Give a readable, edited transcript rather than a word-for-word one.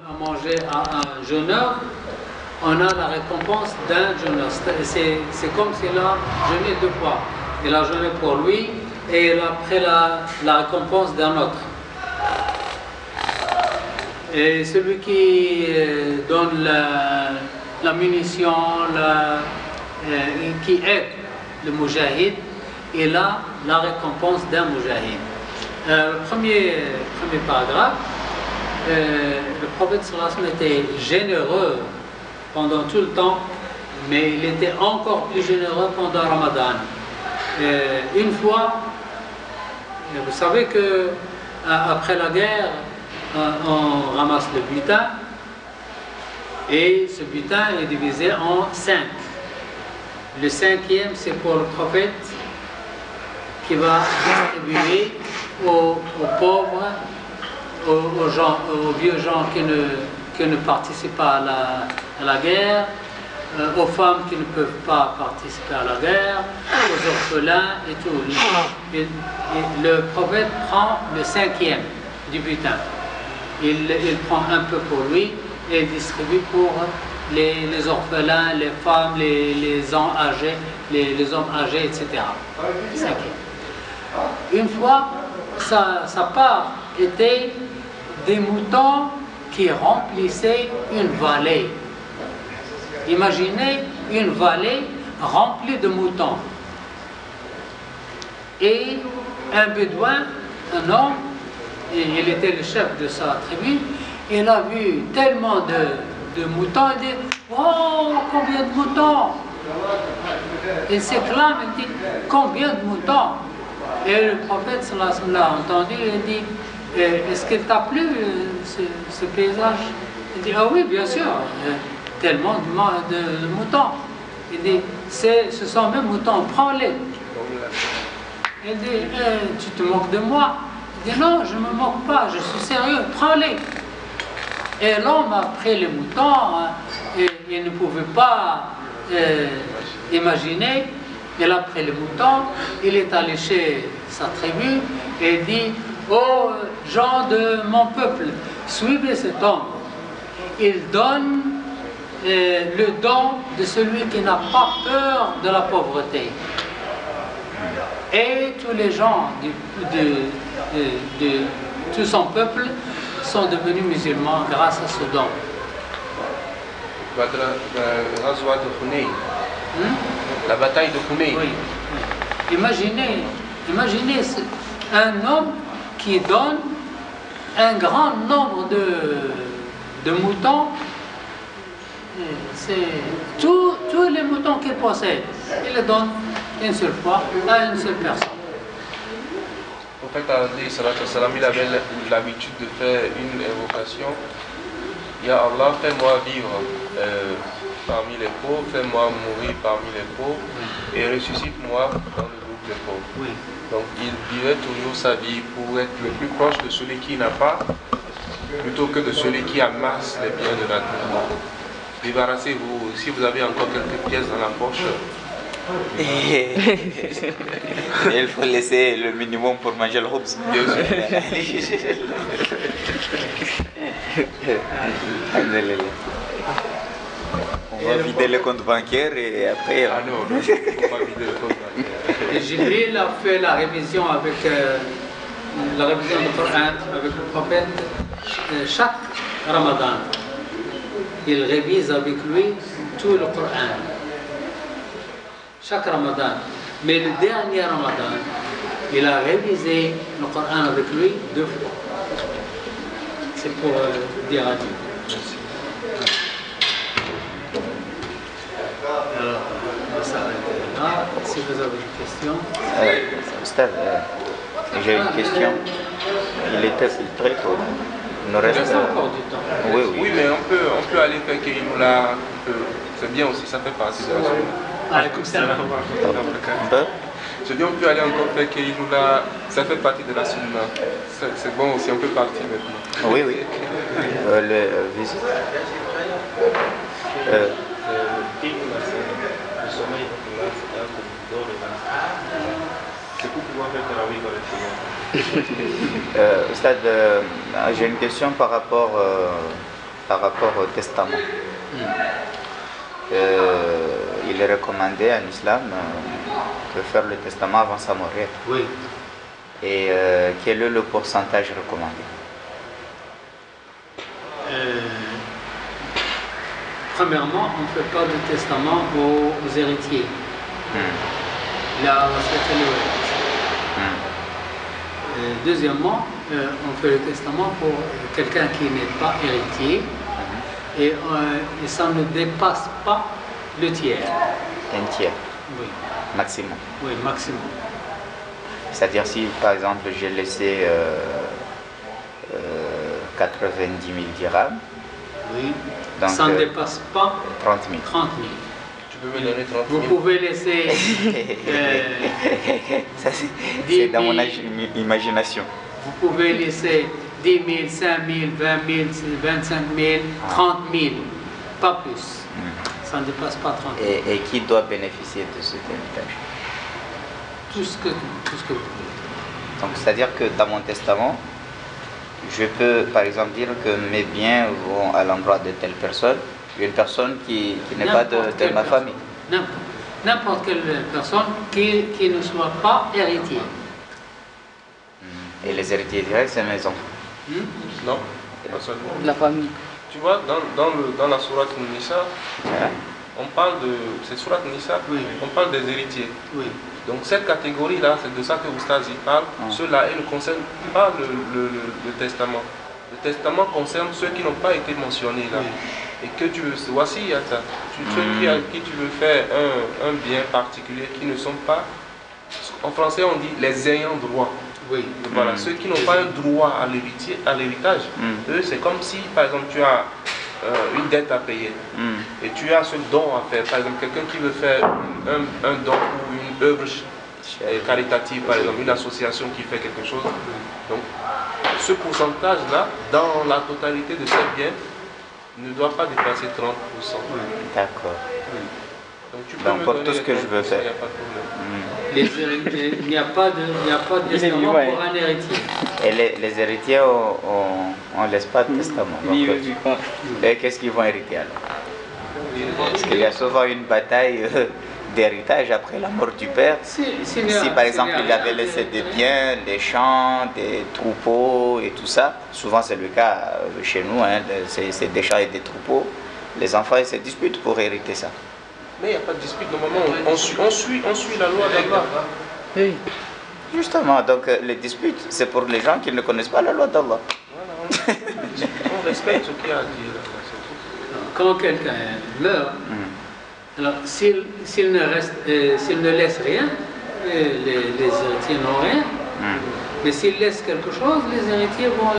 À manger à un jeûneur, on a la récompense d'un jeûneur. C'est comme s'il a jeûné 2 fois. Il a jeûné pour lui et il a pris la récompense d'un autre. Et celui qui donne la munition, qui aide le moujahid, il a la récompense d'un moujahid. Le premier paragraphe, le prophète sallallahu alayhi wa sallam était généreux pendant tout le temps, mais il était encore plus généreux pendant Ramadan. Une fois, vous savez que après la guerre, on ramasse le butin et ce butin est divisé en 5. Le 5e, c'est pour le prophète qui va distribuer aux pauvres, aux vieux gens qui ne participent pas à la guerre, aux femmes qui ne peuvent pas participer à la guerre, aux orphelins et tout. Et le prophète prend le 5e du butin. Il prend un peu pour lui et il distribue pour les orphelins, les femmes, les hommes âgés, etc. 5e. Une fois, sa part était des moutons qui remplissaient une vallée. Imaginez une vallée remplie de moutons. Et un bédouin, un homme, il était le chef de sa tribu, il a vu tellement de moutons, il dit « Oh, combien de moutons !» Il s'éclame, il dit « Combien de moutons ?» Et le prophète sallallahu alayhi wa sallam l'a entendu, il dit « Est-ce qu'il t'a plu ce paysage ?» Il dit « Ah oui, bien sûr, tellement de moutons. » Il dit « Ce sont mes moutons, prends-les. » Il dit « Tu te moques de moi ?» Il dit « Non, je ne me moque pas, je suis sérieux, prends-les. » Et l'homme a pris les moutons, et il ne pouvait pas imaginer. Il a pris les moutons, il est allé chez sa tribu et dit « Oh, gens de mon peuple, suivez cet homme. Il donne le don de celui qui n'a pas peur de la pauvreté. » Et tous les gens de tout son peuple sont devenus musulmans grâce à ce don. La bataille de Hunayn. Oui. Imaginez un homme qui donne un grand nombre de moutons. C'est tous les moutons qu'il possède. Il les donne une seule fois à une seule personne. En fait, il avait l'habitude de faire une invocation. Ya Allah, fais-moi vivre parmi les pauvres, fais-moi mourir parmi les pauvres et ressuscite-moi dans le groupe des pauvres. Oui. Donc il vivait toujours sa vie pour être le plus proche de celui qui n'a pas, plutôt que de celui qui amasse les biens de la terre. Débarrassez-vous, si vous avez encore quelques pièces dans la poche. Il faut laisser le minimum pour manger le khubz. Bien sûr. On va vider le compte bancaire et après... Ah non, on va vider le compte bancaire. Et Jibril a fait la révision avec la révision du Coran avec le prophète chaque Ramadan. Il révise avec lui tout le Coran. Chaque Ramadan. Mais le dernier Ramadan, il a révisé le Coran avec lui 2 fois. C'est pour dire à Dieu. Merci. Alors, on va s'arrêter là. Si vous avez une question. Ustad, j'ai une question. Il était très tôt. Il nous reste... Il reste encore du temps. Oui. Oui, mais on peut aller faire Kéhinoula. C'est bien aussi, ça fait partie de la semaine. Alaykoum salam. On peut? Je dis on peut aller encore faire Kéhinoula, ça fait partie de la sunna. C'est bon aussi, on peut partir maintenant. Oui. Le visite. C'est pour pouvoir faire Tarawih correctement. Ustad, j'ai une question par rapport par rapport au testament. Il est recommandé en islam de faire le testament avant sa mort. Oui. Et quel est le pourcentage recommandé? Premièrement, on ne fait pas de testament aux héritiers. Là, deuxièmement, on fait le testament pour quelqu'un qui n'est pas héritier et ça ne dépasse pas le tiers. Un tiers? Oui. Maximum? Oui, maximum. C'est-à-dire si par exemple j'ai laissé 90 000 dirhams, oui. Donc, ça ne dépasse pas 30 000. 30 000. Tu peux me donner 30 000. Vous pouvez laisser Ça, c'est dans mon imagination. Vous pouvez laisser 10 000, 5 000, 20 000, 25 000, 30 000, pas plus. Ça ne dépasse pas 30 000. Et qui doit bénéficier de cet héritage? Tout ce que vous pouvez. Donc c'est-à-dire que dans mon testament, je peux par exemple dire que mes biens vont à l'endroit de telle personne, une personne qui n'est pas de ma famille. N'importe quelle personne qui ne soit pas héritier. Et les héritiers directs, c'est mes enfants. Non, pas seulement. La famille. Tu vois, dans la sourate Nisa, on parle de. C'est sourate Nisa, Oui. on parle des héritiers. Oui. Donc cette catégorie-là, c'est de ça que Oustaz y parle. Ceux-là, ils ne concernent pas le testament. Le testament concerne ceux qui n'ont pas été mentionnés là. Oui. Et que tu veux, voici, ceux à qui tu veux faire un bien particulier qui ne sont pas, en français on dit les ayants droit. Oui. Voilà, ceux qui n'ont pas un droit à l'héritage, eux c'est comme si par exemple tu as une dette à payer et tu as ce don à faire. Par exemple, quelqu'un qui veut faire un don ou une œuvre caritative, par exemple, une association qui fait quelque chose. Donc, ce pourcentage-là, dans la totalité de ces biens, ne doit pas dépasser 30%. D'accord. Donc, tu peux Donc, me pour donner tout ce que je veux réponses, faire. il n'y a pas de problème. Les héritiers, il n'y a pas de testament pour un héritier. Et les héritiers, on ne laisse pas de testament. Oui, Donc, oui, oui. et qu'est-ce qu'ils vont hériter alors? Parce qu'il y a souvent une bataille d'héritage après la mort du père. Si par exemple il avait laissé des biens, des champs, des troupeaux et tout ça, souvent c'est le cas chez nous, hein, c'est des champs et des troupeaux, les enfants ils se disputent pour hériter ça. Mais il n'y a pas de dispute, normalement on suit la loi d'Allah. Oui. Justement, donc les disputes, c'est pour les gens qui ne connaissent pas la loi d'Allah. Voilà, on respecte ce qu'il y a à dire. Quand quelqu'un meurt, alors s'il ne laisse rien, les héritiers n'ont rien. Mais s'il laisse quelque chose, les héritiers vont